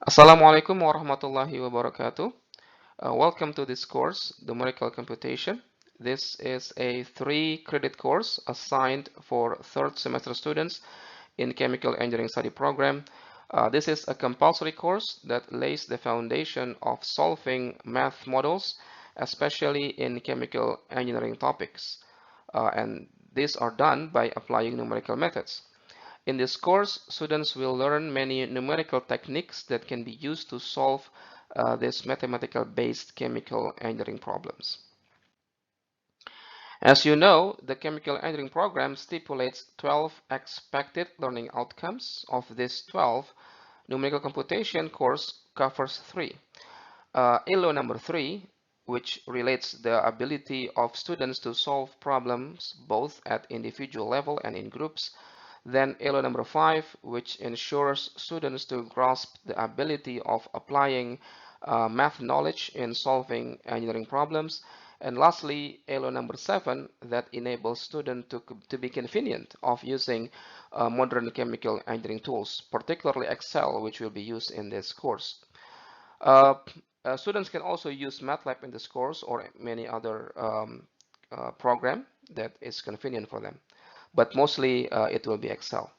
Assalamualaikum warahmatullahi wabarakatuh. Welcome to this course, Numerical Computation. This is a 3-credit course assigned for third semester students in Chemical Engineering Study Program. This is a compulsory course that lays the foundation of solving math models, especially in chemical engineering topics. And these are done by applying numerical methods. In this course, students will learn many numerical techniques that can be used to solve these mathematical-based chemical engineering problems. As you know, the chemical engineering program stipulates 12 expected learning outcomes. Of these 12, numerical computation course covers 3. ELO number 3, which relates the ability of students to solve problems both at individual level and in groups. Then ELO number 5, which ensures students to grasp the ability of applying math knowledge in solving engineering problems. And lastly, ELO number 7, that enables students to be convenient of using modern chemical engineering tools, particularly Excel, which will be used in this course. Students can also use MATLAB in this course or many other program that is convenient for them, but mostly it will be Excel.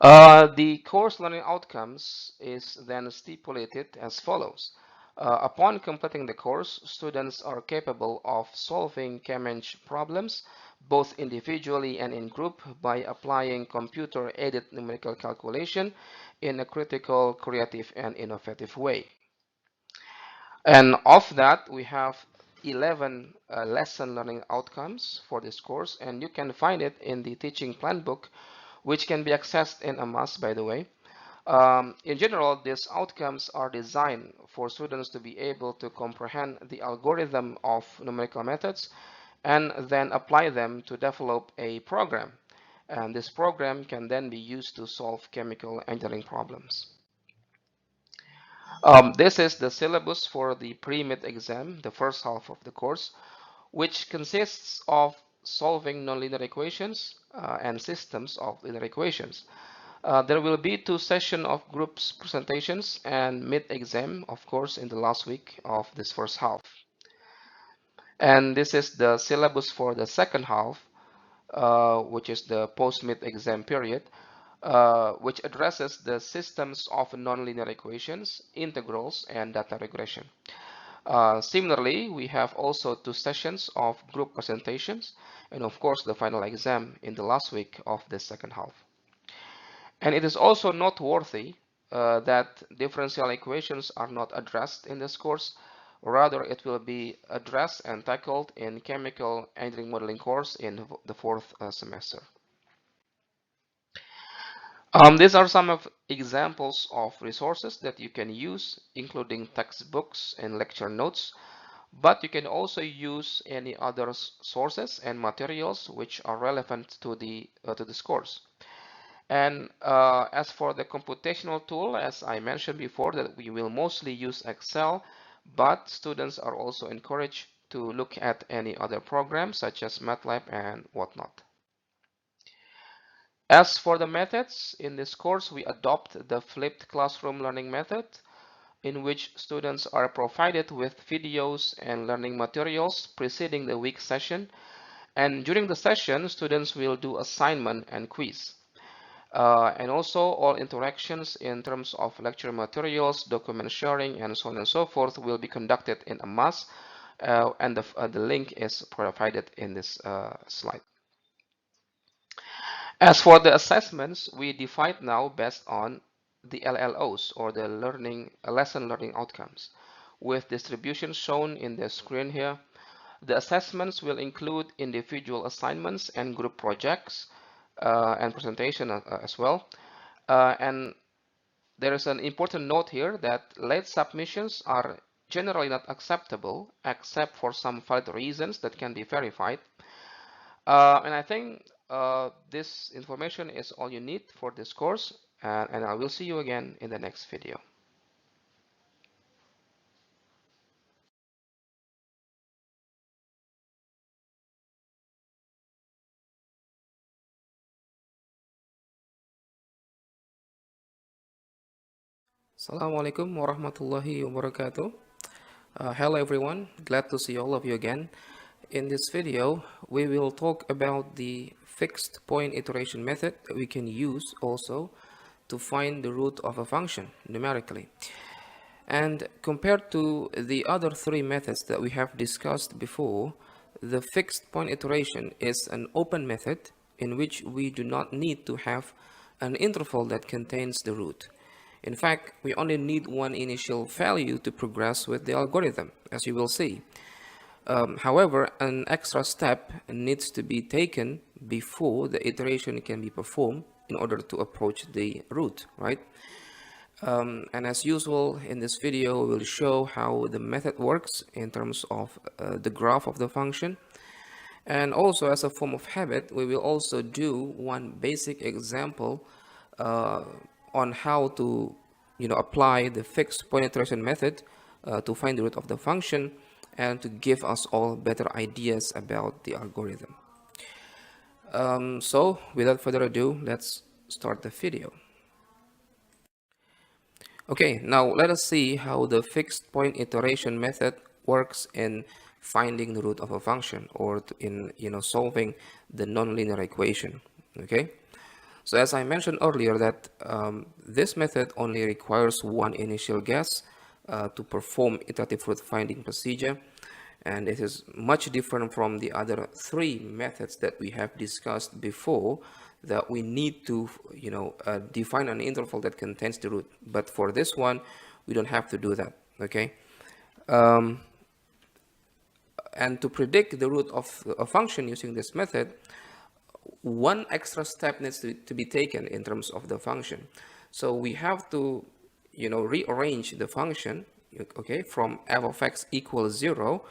The course learning outcomes is then stipulated as follows. Upon completing the course, students are capable of solving ChemEng problems both individually and in group by applying computer-aided numerical calculation in a critical, creative, and innovative way. And of that, we have 11 lesson learning outcomes for this course, and you can find it in the teaching plan book, which can be accessed in AMAS, by the way. In general, these outcomes are designed for students to be able to comprehend the algorithm of numerical methods and then apply them to develop a program. And this program can then be used to solve chemical engineering problems. This is the syllabus for the pre-mid exam, the first half of the course, which consists of solving nonlinear equations and systems of linear equations. There will be 2 sessions of groups presentations and mid-exam, of course, in the last week of this first half. And this is the syllabus for the second half, which is the post-mid exam period, which addresses the systems of nonlinear equations, integrals, and data regression. Similarly, we have also 2 sessions of group presentations, and of course the final exam in the last week of the second half. And it is also noteworthy that differential equations are not addressed in this course. Rather, it will be addressed and tackled in chemical engineering modeling course in the 4th semester. These are some of examples of resources that you can use, including textbooks and lecture notes, but you can also use any other sources and materials which are relevant to this course. And as for the computational tool, as I mentioned before, that we will mostly use Excel, but students are also encouraged to look at any other programs such as MATLAB and whatnot. As for the methods, in this course we adopt the flipped classroom learning method, in which students are provided with videos and learning materials preceding the week session, and during the session students will do assignment and quiz. And also all interactions in terms of lecture materials, document sharing, and so on and so forth will be conducted in AMAS, and the link is provided in this slide. As for the assessments, we define now based on the LLOs, or the lesson learning outcomes, with distribution shown in the screen here. The assessments will include individual assignments and group projects and presentation as well. And there is an important note here that late submissions are generally not acceptable except for some valid reasons that can be verified. And I think this information is all you need for this course, and I will see you again in the next video. Assalamualaikum warahmatullahi wabarakatuh. Hello everyone, glad to see all of you again. In this video, we will talk about the fixed point iteration method that we can use also to find the root of a function numerically. And compared to the other three methods that we have discussed before, the fixed point iteration is an open method in which we do not need to have an interval that contains the root. In fact, we only need one initial value to progress with the algorithm, as you will see. However, an extra step needs to be taken before the iteration can be performed in order to approach the root, right? And as usual, in this video, we will show how the method works in terms of the graph of the function. And also, as a form of habit, we will also do one basic example on how to apply the fixed point iteration method to find the root of the function and to give us all better ideas about the algorithm. So without further ado, let's start the video. Okay, now let us see how the fixed point iteration method works in finding the root of a function, or in solving the nonlinear equation. Okay, so as I mentioned earlier that this method only requires one initial guess to perform iterative root finding procedure, and it is much different from the other three methods that we have discussed before, that we need to define an interval that contains the root. But for this one, we don't have to do that. Okay, and to predict the root of a function using this method, one extra step needs to be taken in terms of the function. So we have to rearrange the function, okay, from f of x equals 0,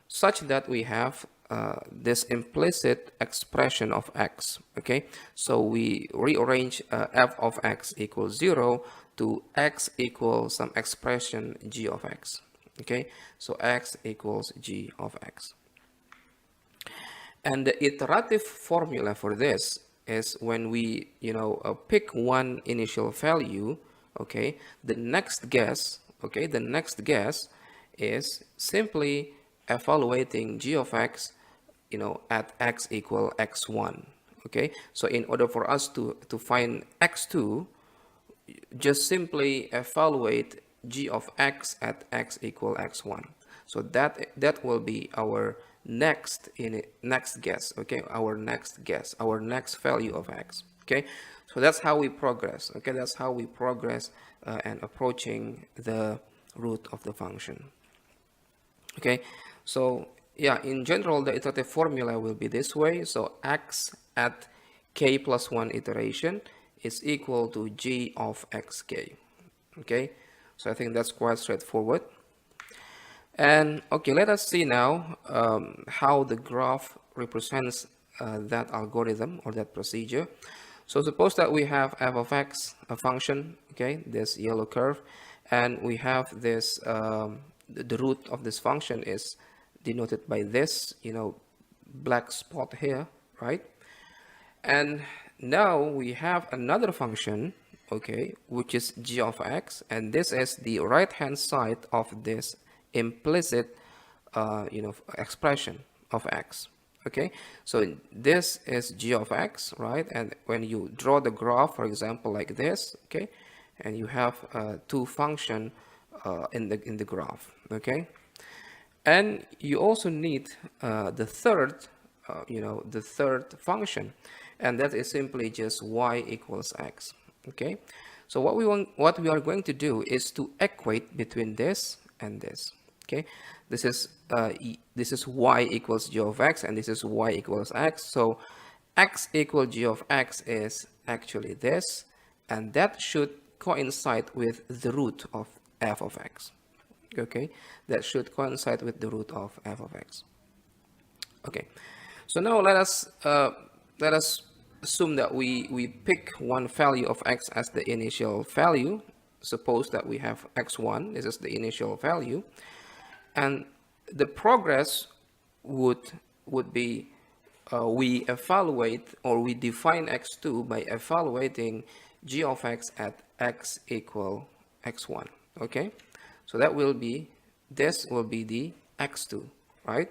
such that we have this implicit expression of x. Okay, so we rearrange f of x equals 0 to x equals some expression g of x. Okay, so x equals g of x. And the iterative formula for this is when we pick one initial value, okay, the next guess is simply evaluating g of x at x equal x1. Okay, so in order for us to find x2, just simply evaluate g of x at x equal x1. So that will be our next guess. Okay, our next value of x. Okay, so that's how we progress. Okay, that's how we progress and approaching the root of the function. Okay, so yeah, in general, the iterative formula will be this way. So x at k plus 1 iteration is equal to g of xk. Okay, so I think that's quite straightforward. And okay, let us see now how the graph represents that algorithm or that procedure. So suppose that we have f of x, a function, okay, this yellow curve, and we have this, the root of this function is denoted by this, black spot here, right? And now we have another function, okay, which is g of x, and this is the right-hand side of this implicit, expression of x. Okay, so this is g of x, right? And when you draw the graph, for example, like this, okay, and you have two function in the graph, okay, and you also need the third function, and that is simply just y equals x. Okay, so what we are going to do is to equate between this and this. Okay, this is y equals g of x, and this is y equals x. So x equal g of x is actually this, and that should coincide with the root of f of x. Okay, that should coincide with the root of f of x. Okay, so now let us assume that we pick one value of x as the initial value. Suppose that we have x1, this is the initial value, and the progress would be we evaluate, or we define x2 by evaluating g of x at x equal x1. Okay, so that will be, this will be the x2, right?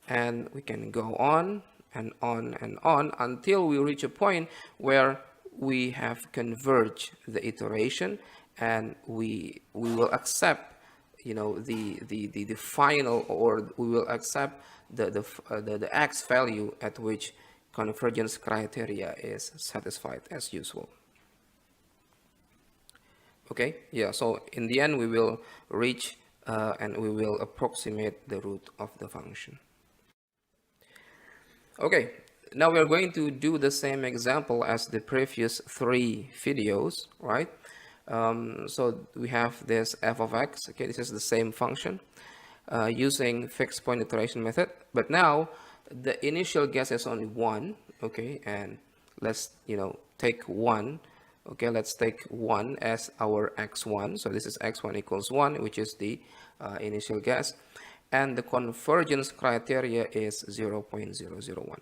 And we can go on and on and on until we reach a point where we have converged the iteration, and we will accept, you know, the final, or we will accept the x value at which convergence criteria is satisfied as usual. Okay, yeah, so in the end we will reach and we will approximate the root of the function. Okay, now we're going to do the same example as the previous 3 videos, right? So we have this f of x. Okay, this is the same function using fixed point iteration method, but now the initial guess is only 1. Okay, and let's, you know, take 1. Okay, let's take 1 as our x1. So this is x1 equals 1, which is the initial guess. And the convergence criteria is 0.001.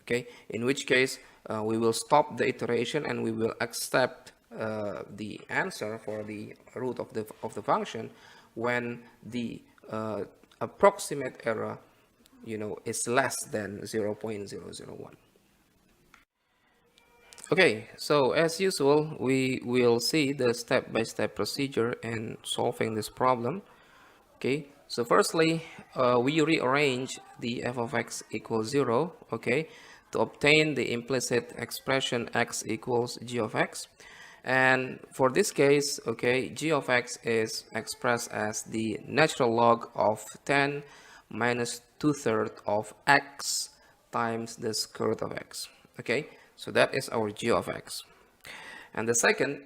Okay, in which case we will stop the iteration and we will accept the answer for the root of the function when the approximate error, you know, is less than 0.001. Okay, so as usual, we will see the step-by-step procedure in solving this problem. Okay, so firstly, we rearrange the f of x equals 0, okay, to obtain the implicit expression x equals g of x. And for this case, okay, g of x is expressed as the natural log of 10 minus 2/3 of x times the square root of x. Okay, so that is our g of x. And the second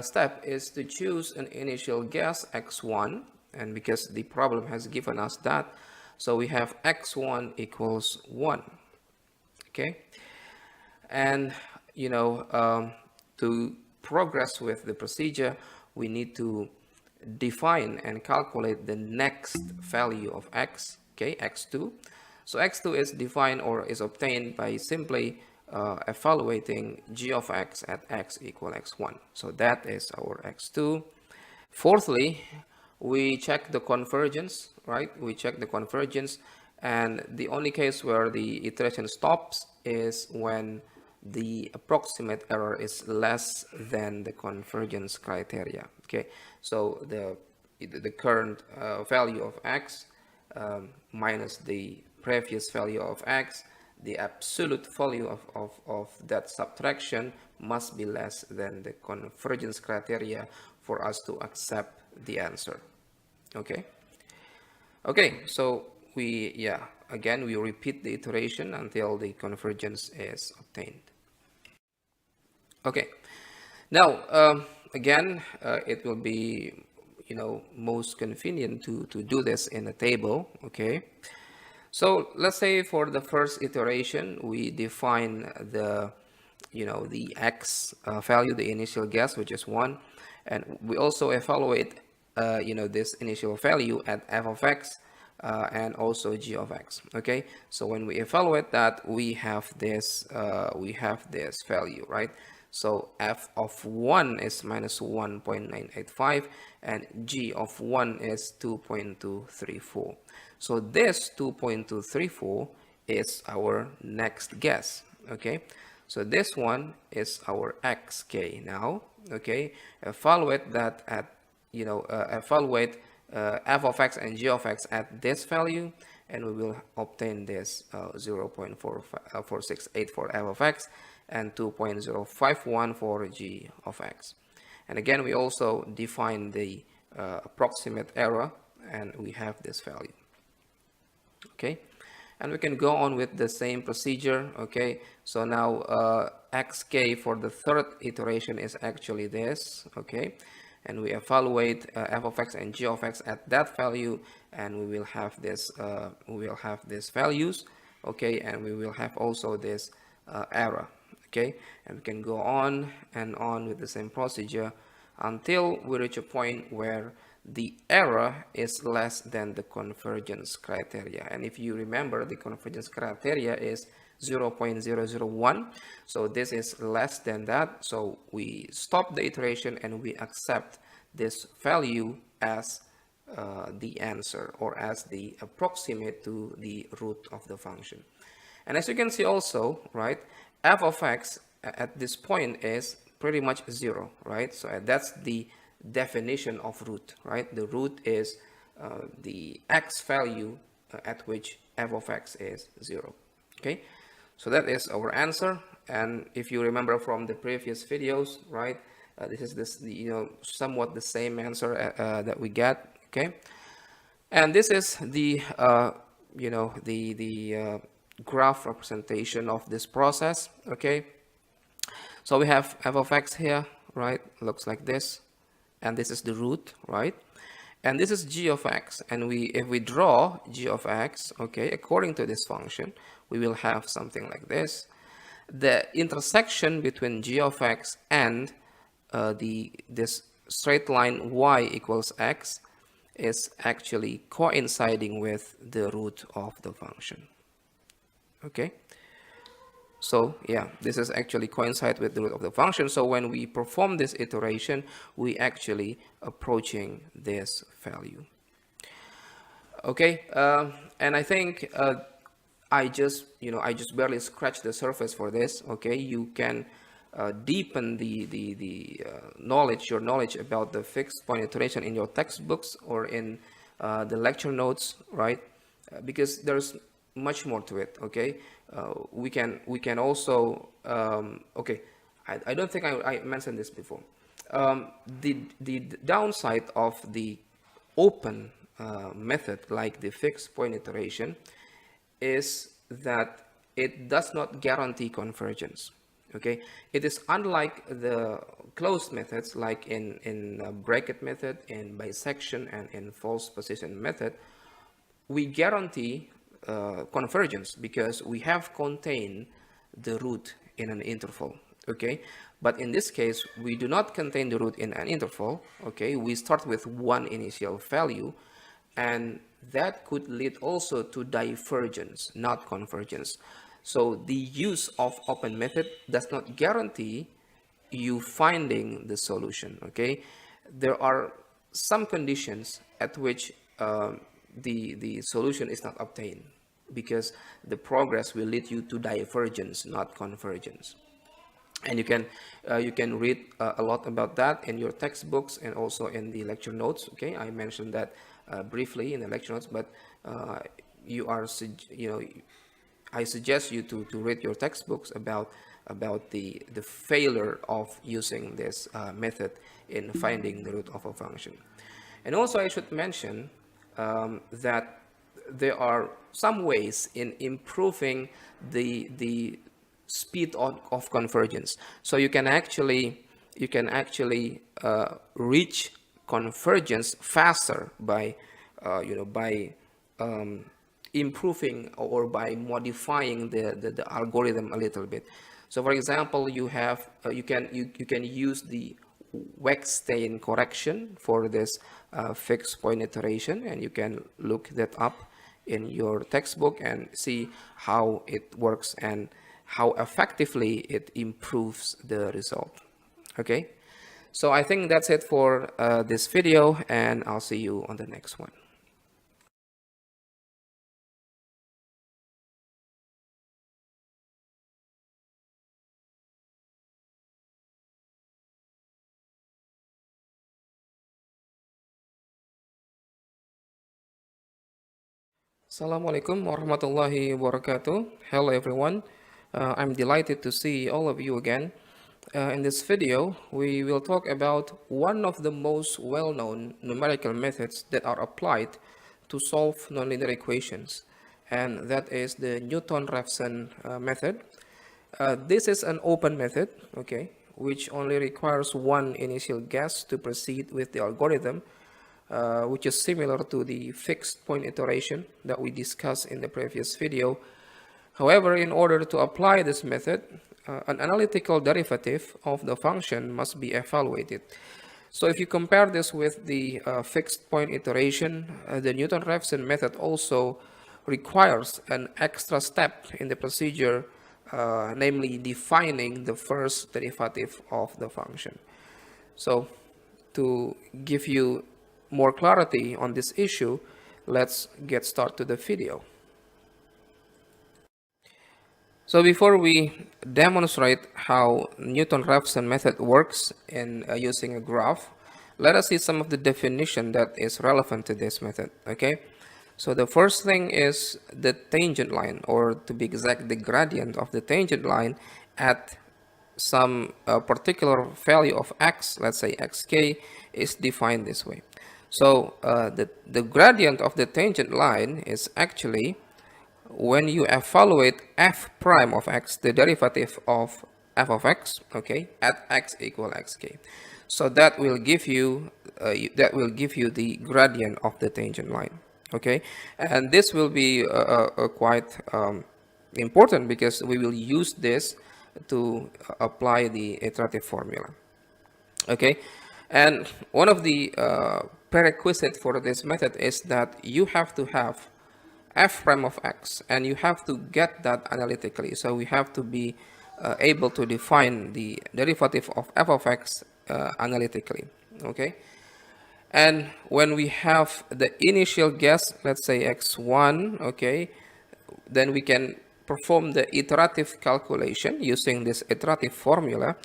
step is to choose an initial guess x1, and because the problem has given us that, so we have x1 equals 1. Okay, and you know, to progress with the procedure, we need to define and calculate the next value of x, okay, x2. So x2 is defined or is obtained by simply evaluating g of x at x equal x1. So that is our x2. Fourthly, we check the convergence, right? We check the convergence, and the only case where the iteration stops is when the approximate error is less than the convergence criteria. Okay, so the current value of x minus the previous value of x, the absolute value of that subtraction must be less than the convergence criteria for us to accept the answer. Okay, okay, so again we repeat the iteration until the convergence is obtained. Okay, now again it will be, you know, most convenient to do this in a table. Okay, so let's say for the first iteration we define the, you know, the x value, the initial guess, which is 1, and we also evaluate you know, this initial value at f of x and also g of x. Okay, so when we evaluate that, we have this value, right? So f of 1 is minus 1.985 and g of 1 is 2.234. So this 2.234 is our next guess. Okay, so this one is our xk now. Okay, evaluate that at, you know, evaluate f of x and g of x at this value, and we will obtain this 0.468 for f of x and 2.051 for g of x. And again, we also define the approximate error, and we have this value. Okay, and we can go on with the same procedure. Okay, so now xk for the third iteration is actually this. Okay, and we evaluate f of x and g of x at that value, and we will have this these values. Okay, and we will have also this error. Okay, and we can go on and on with the same procedure until we reach a point where the error is less than the convergence criteria. And if you remember, the convergence criteria is 0.001. So this is less than that. So we stop the iteration and we accept this value as the answer, or as the approximate to the root of the function. And as you can see also, right, f of x at this point is pretty much 0, right? So that's the definition of root, right? The root is the x value at which f of x is 0. Okay, so that is our answer. And if you remember from the previous videos, right, this is somewhat the same answer that we get. Okay, and this is the graph representation of this process. Okay, so we have f of x here, right? Looks like this, and this is the root, right? And this is g of x, and if we draw g of x, okay, according to this function, we will have something like this. The intersection between g of x and this straight line y equals x is actually coinciding with the root of the function. Okay, so yeah, this is actually coincide with the root of the function. So when we perform this iteration, we actually approaching this value. Okay, and I think I just barely scratched the surface for this. Okay, you can deepen your knowledge about the fixed point iteration in your textbooks or in the lecture notes, right? Because there's much more to it. Okay, we can also okay, I don't think I mentioned this before. The downside of the open method like the fixed point iteration is that it does not guarantee convergence. Okay, it is unlike the closed methods like in bracket method, in bisection, and in false position method. We guarantee convergence because we have contained the root in an interval. Okay, but in this case we do not contain the root in an interval. Okay, we start with one initial value, and that could lead also to divergence, not convergence. So the use of open method does not guarantee you finding the solution. Okay, there are some conditions at which the solution is not obtained, because the progress will lead you to divergence, not convergence. And you can read a lot about that in your textbooks and also in the lecture notes. Okay, I mentioned that briefly in the lecture notes, but I suggest you to read your textbooks about the failure of using this method in finding the root of a function. And also I should mention that there are some ways in improving the speed of convergence. So you can actually reach convergence faster by improving or by modifying the algorithm a little bit. So for example, you can use the Weckstein correction for this fixed point iteration, and you can look that up in your textbook and see how it works and how effectively it improves the result. Okay, so I think that's it for this video, and I'll see you on the next one. Assalamualaikum warahmatullahi wabarakatuh. Hello everyone. I'm delighted to see all of you again. In this video, we will talk about one of the most well-known numerical methods that are applied to solve nonlinear equations, and that is the Newton-Raphson method. This is an open method, okay, which only requires one initial guess to proceed with the algorithm, which is similar to the fixed point iteration that we discussed in the previous video. However, in order to apply this method, an analytical derivative of the function must be evaluated. So if you compare this with the fixed point iteration, the Newton-Raphson method also requires an extra step in the procedure namely defining the first derivative of the function. So to give you more clarity on this issue, let's get started to the video. So before we demonstrate how Newton-Raphson method works in using a graph, let us see some of the definition that is relevant to this method, okay? So the first thing is the tangent line, or to be exact, the gradient of the tangent line at some particular value of x, let's say xk, is defined this way. So the gradient of the tangent line is actually when you evaluate f prime of x, the derivative of f of x, okay, at x equal xk. So that will give you the gradient of the tangent line, okay, and this will be quite important because we will use this to apply the iterative formula, okay. And one of the prerequisites for this method is that you have to have f prime of x, and you have to get that analytically. So we have to be able to define the derivative of f of x analytically, okay. And when we have the initial guess, let's say x1, okay, then we can perform the iterative calculation using this iterative formula.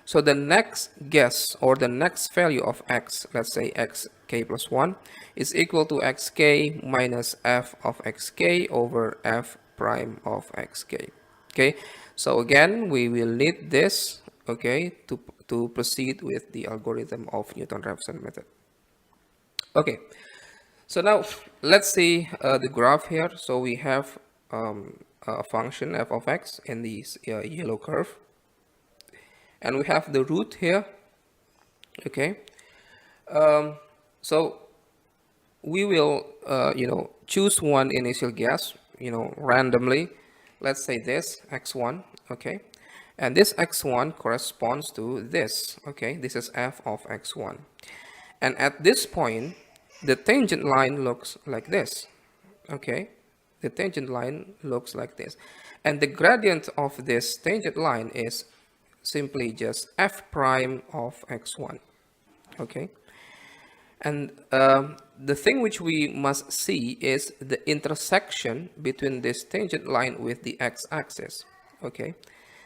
So the next guess, or the next value of x, let's say xk plus 1, is equal to xk minus f of xk over f prime of xk. Okay, so again, we will need this, okay, to proceed with the algorithm of Newton-Raphson method. Okay, so now let's see the graph here. So we have a function f of x in this yellow curve, and we have the root here, okay. So we will choose one initial guess, randomly. Let's say this x1, okay, and this x1 corresponds to this, okay. This is f of x1, and at this point the tangent line looks like this, okay. The tangent line looks like this, and the gradient of this tangent line is simply just f prime of x1, okay. And the thing which we must see is the intersection between this tangent line with the x-axis, okay,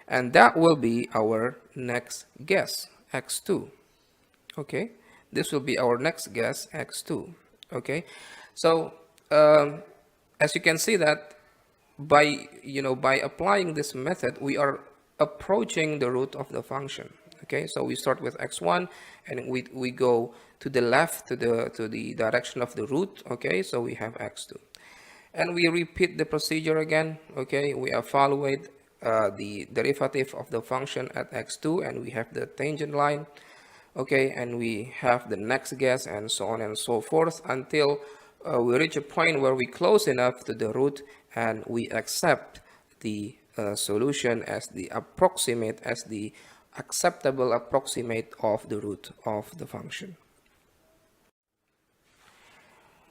and that will be our next guess, x2, okay. This will be our next guess, x2, okay. So as you can see that by applying this method, we are approaching the root of the function, okay. So we start with x1 and we go to the left to the direction of the root, okay. So we have x2, and we repeat the procedure again, okay. We evaluate the derivative of the function at x2, and we have the tangent line, okay, and we have the next guess, and so on and so forth until we reach a point where we close enough to the root and we accept the solution as the acceptable approximate of the root of the function.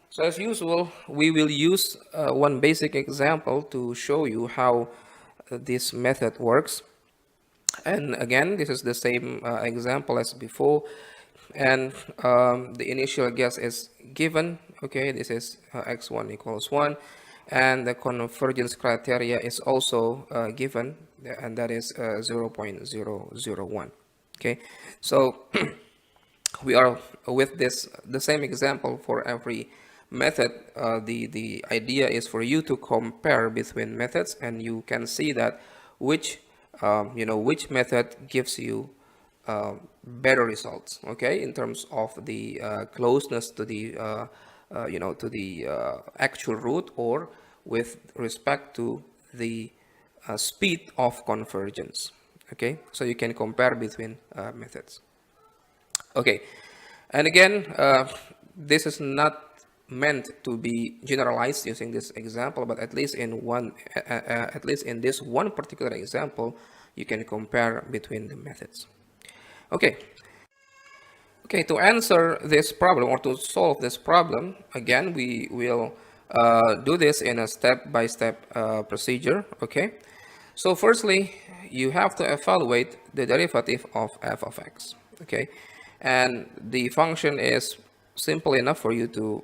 So as usual, we will use one basic example to show you how this method works. And again, this is the same example as before, and the initial guess is given, okay. This is x1 equals 1, and the convergence criteria is also given, and that is 0.001, okay. So we are with the same example for every method. The idea is for you to compare between methods, and you can see that which method gives you better results, okay, in terms of the closeness to the actual root, or with respect to the speed of convergence, okay. So you can compare between methods, okay. And again, this is not meant to be generalized using this example, but at least in this one particular example, you can compare between the methods. Okay, to answer this problem, or to solve this problem, again, we will do this in a step-by-step procedure, okay. So firstly, you have to evaluate the derivative of f of x, okay? And the function is simple enough for you to,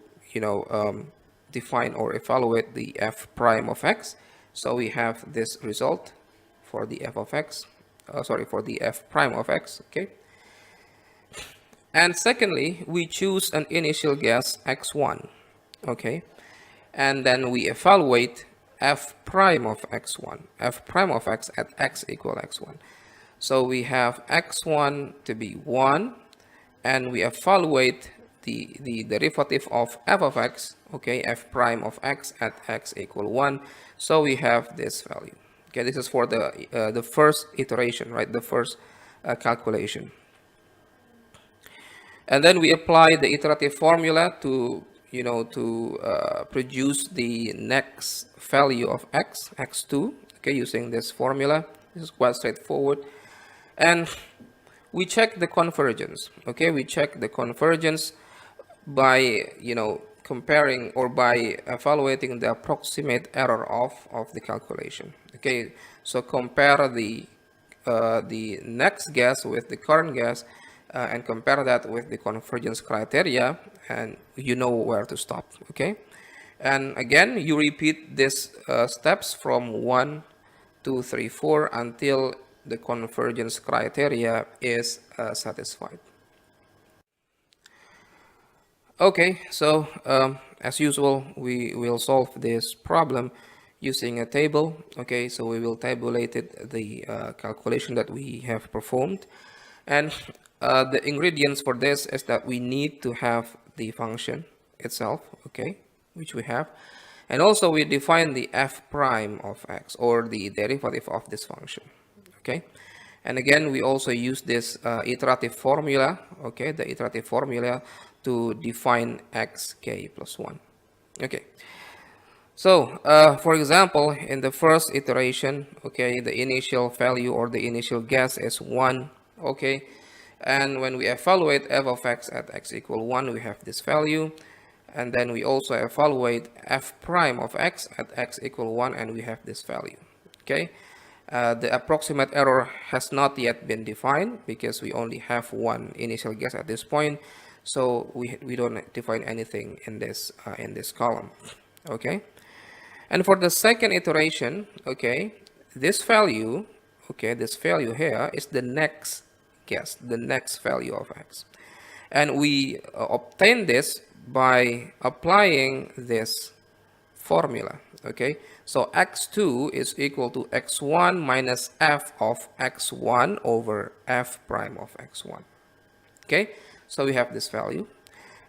define or evaluate the f prime of x. So we have this result for the f of x, for the f prime of x, okay? And secondly, we choose an initial guess x1, okay? And then we evaluate f prime of x1, f prime of x at x equal x1. So we have x1 to be 1, and we evaluate the derivative of f of x, okay, f prime of x at x equal 1. So we have this value. Okay, this is for the first iteration, right, the first calculation. And then we apply the iterative formula to produce the next value of x, x2, okay, using this formula. This is quite straightforward. And we check the convergence, okay, we check the convergence by, comparing or by evaluating the approximate error of the calculation, okay. So compare the next guess with the current guess, and compare that with the convergence criteria, and you know where to stop, okay. And again, you repeat these steps from 1, 2, 3, 4 until the convergence criteria is satisfied. Okay, so as usual, we will solve this problem using a table. Okay, so we will tabulate the calculation that we have performed, and the ingredients for this is that we need to have the function itself, okay, which we have, and also we define the f prime of x, or the derivative of this function, okay. And again, we also use this iterative formula, okay, the iterative formula to define xk plus 1. Okay, so for example, in the first iteration, okay, the initial value or the initial guess is 1, okay, and when we evaluate f of x at x equal 1, we have this value, and then we also evaluate f prime of x at x equal 1, and we have this value, okay. The approximate error has not yet been defined because we only have one initial guess at this point, so we don't define anything in this column, okay. And for the second iteration, okay, this value, okay, this value here is the next guess, the next value of x, and we obtain this by applying this formula, okay. So x2 is equal to x1 minus f of x1 over f prime of x1, okay. So we have this value,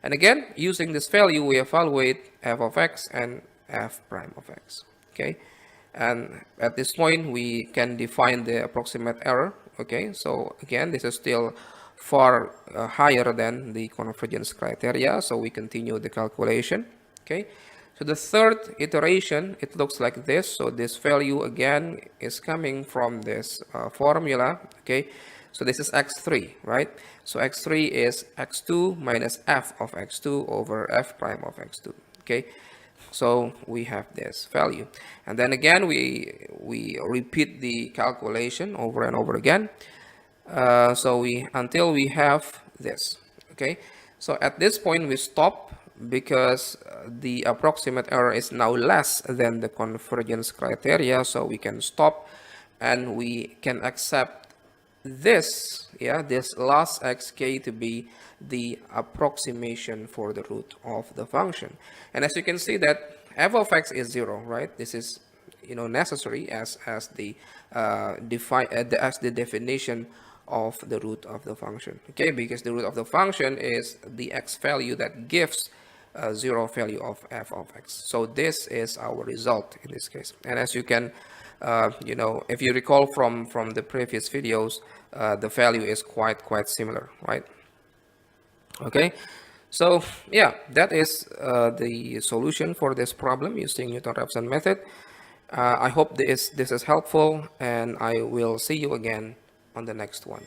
and again, using this value, we evaluate f of x and f prime of x, okay. And at this point, we can define the approximate error, okay. So again, this is still far higher than the convergence criteria, so we continue the calculation, okay. So the third iteration, it looks like this. So this value again is coming from this formula, okay. So this is x3, right? So x3 is x2 minus f of x2 over f prime of x2, okay. So we have this value, and then again we repeat the calculation over and over again. So until we have this, okay. So at this point we stop because the approximate error is now less than the convergence criteria, so we can stop and we can accept this, this last xk to be the approximation for the root of the function. And as you can see that f of x is 0, right? This is necessary as the definition of the root of the function, okay, because the root of the function is the x value that gives 0 value of f of x. So this is our result in this case. And as you can if you recall from the previous videos, the value is quite similar, right? Okay, so yeah, that is the solution for this problem using Newton-Raphson method. I hope this is helpful, and I will see you again on the next one.